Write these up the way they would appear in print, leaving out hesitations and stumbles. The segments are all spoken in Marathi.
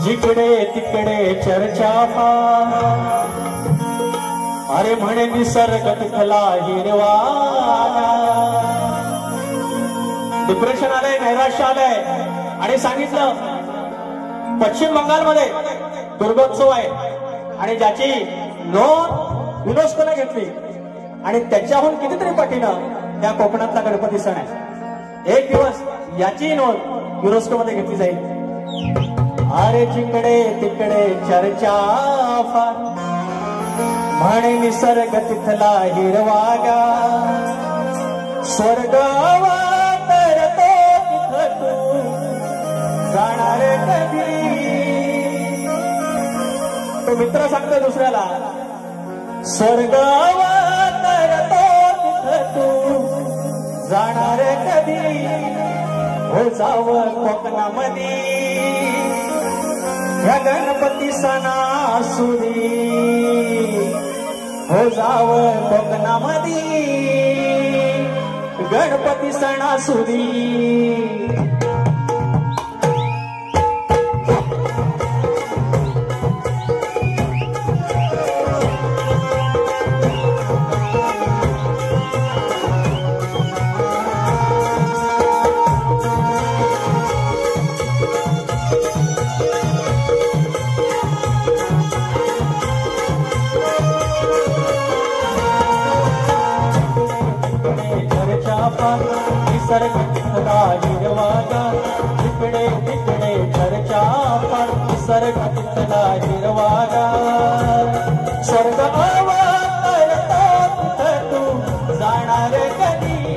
जिकडे तिकडे चर्चा अरे म्हणे निसर्ग तिथला हिरवा डिप्रेशन आलंय नैराश्य आलंय आणि सांगितलं पश्चिम बंगालमध्ये दुर्गोत्सव आहे आणि ज्याची नोंद युनेस्कोने घेतली आणि त्याच्याहून कितीतरी पटीनं त्या कोकणातला गणपती सण आहे एक दिवस याची नोंद युनेस्को मध्ये घेतली जाईल अरे जिकडे तिकडे चर्चा फार म्हणे निसर्ग तिथला हिरवागा स्वर्गावा तर तो तिथ तू जाणार कधी तो मित्र सांगतोय दुसऱ्याला स्वर्गावा तर तो तिथ तू जाणार कधी हो जावं कोकणामध्ये या गणपती सणासुदी हो जावं कोकणामध्ये गणपती सणासुदी निसर्ग तिथला हिरवागा तिकडे तिकडे चर्चा पण निसर्ग तिथला हिरवागा स्वर्ग अवतरतो तिथ तू जाणार कधी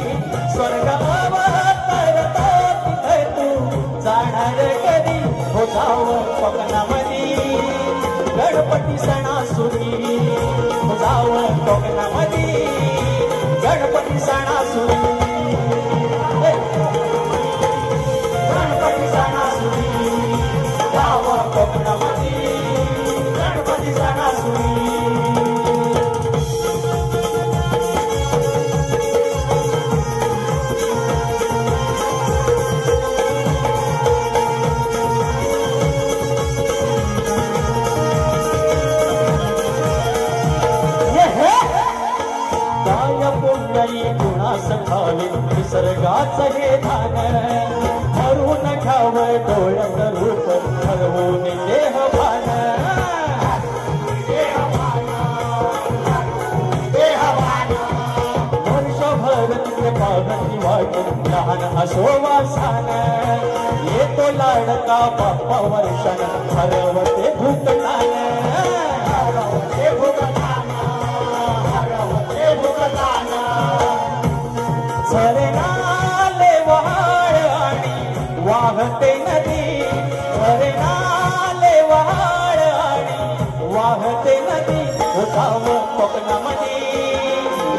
स्वर्ग अवतरतो तिथ तू जाणार कधी हो जावं कोकणामध्ये गणपती सणासुदी हो जावं कोकणामध्ये गणपती सणासुदी गणपती सणासुदी काय पुण्यई गुणास खावे निसर्गाचं हे धान हरून घ्यावं डोळ्यात रूप ठरवून देह भान वर्षभर तिथे पाहती वाट लहान असो वासान येतो लाडका बाप्पा वर्षान हरवते भूतकान झरनाले वहाळ आणि वाहते नदी झरनाले वहाळ आणि वाहते नदी जावं कोकणामध्ये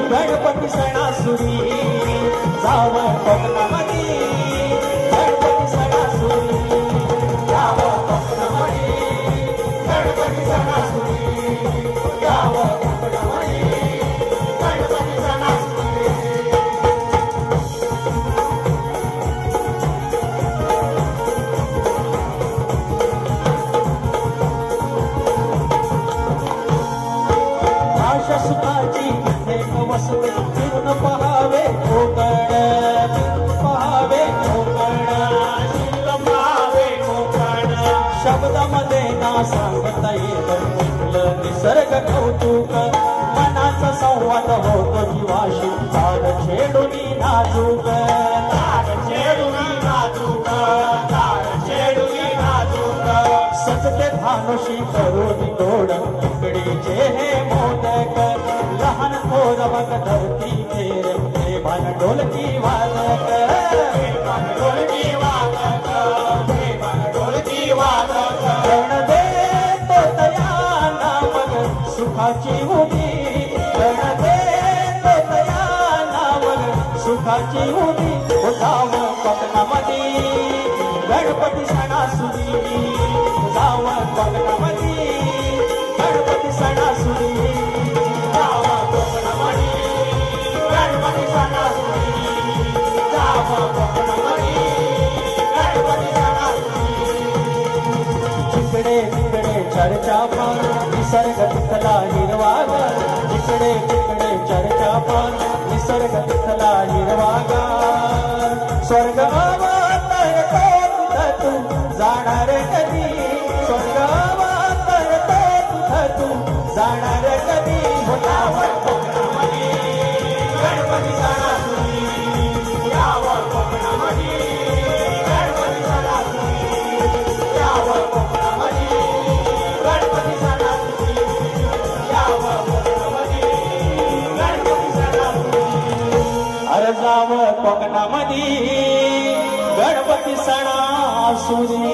गणपती सणासुदी जावं कोकणामध्ये गणपती सणासुदी जावं कोकणामध्ये गणपती सणासुदी जावं कोकणामध्ये गणपती सणासुदी सुखाची एक वसुते फिरून पहावे कोकण पहावे कोकण पहावे कोकण शब्दामध्ये ना सांगता येत कुठलं निसर्ग कौतुक मनाचा संवाद होतो जीवाशी ताड छेडून नाजूक ताड छेडून नाजूक ताड छेडून नाजूक सजते भानुशी करून तोड तुकडीचे हे मोदक लहान थोर बघ धरती फेर प्रेमान ढोलकी वादक ढोलकी वादक प्रेमान ढोलकी वादक गण देतो तयाना मग सुखाची उभी गण देतो तयाना मग सुखाची उभी जावं कोकणामध्ये गणपती सणासुदी जावं कोकणामध्ये गणपती सणासुदी जावं कोकणामध्ये गणपती सणासुदी जावं कोकणामध्ये गणपती सणासुदी चर्चा पान निसर्ग तिथला हिरवागार जिकडे तिकडे चर्चा पान निसर्ग तिथला हिरवागार स्वर्ग अवतरतो तुझ तू जाणार कधी स्वर्ग अवतरतो तुझ तू जाणार कधी यावर कोकणामध्ये गणपती सणासुदी यावर कोकणामध्ये गणपती सणासुदी यावर कोकणामध्ये गणपती सणासुदी यावर कोकणामध्ये गणपती सणासुदी अरे जावं कोकणामध्ये गणपती सणासुदी